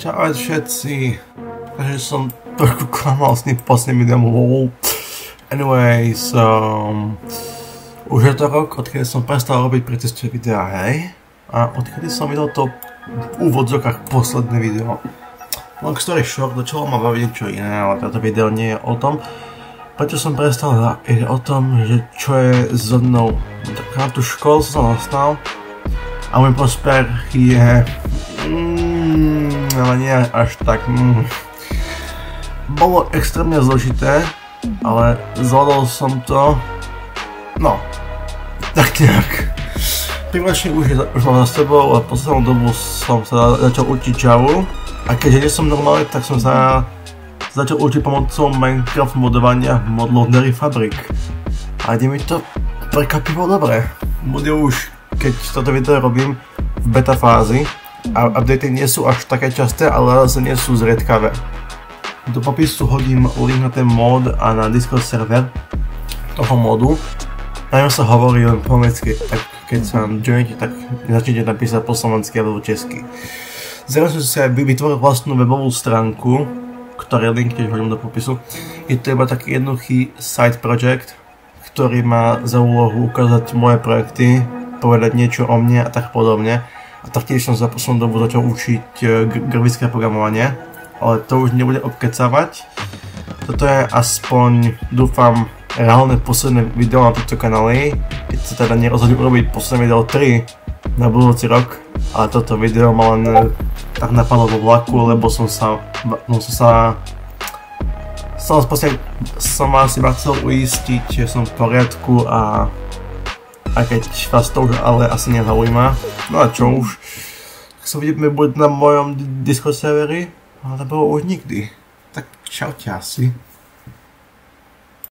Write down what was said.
Čau všetci, takže som trošku klamal s tým posledným videom LOL. Anyways, už je to rok, odkedy som prestal robiť pretestové videá, hej? A odkedy som videl to v úvodzokách posledné video. Long story short, začalo ma baviť niečo iné, ale toto video nie je o tom. Prečo som prestal, je o tom, že čo je so mnou. Na tú školu som sa dostal a môj prospech je... ale nie až tak... Bolo extrémne zložité, ale zvládol som to... No, tak nejak. Privačne už mám za sebou a poslednú dobu som sa začal učiť Javu. A keďže nie som normálny, tak som sa začal učiť pomocou Minecraft modovania modlu Dairy Fabric. A ide mi to prekvapivo dobre. Bude už, keď toto video robím, v beta fázi. A updaty nie sú až také časté, ale zase nie sú zriedkavé. Do popisu hodím link na ten mod a na Discord server toho modu. Na ňom sa hovorí len po anglicky, tak keď sa joinete, tak začnite napísať po slovensky alebo česky. Zároveň som si aj vytvoril vlastnú webovú stránku, ktorý link tiež hodím do popisu. Je to iba taký jednoduchý side project, ktorý má za úlohu ukázať moje projekty, povedať niečo o mne a tak podobne. A taktiež som za poslednú dobu začal učiť grafické programovanie, ale to už nebude obkecávať. Toto je aspoň, dúfam, reálne posledné video na tomto kanáli, keď sa teda nerozhodím urobiť posledné video 3 na budúci rok, ale toto video ma len tak napadlo vo vlaku, lebo som vás iba chcel uistiť, že som v poriadku a keď vás to už ale asi nezaujíma, no a čo už, tak sa vidíme buď na mojom Discord serveri, alebo už nikdy. Tak čaute asi.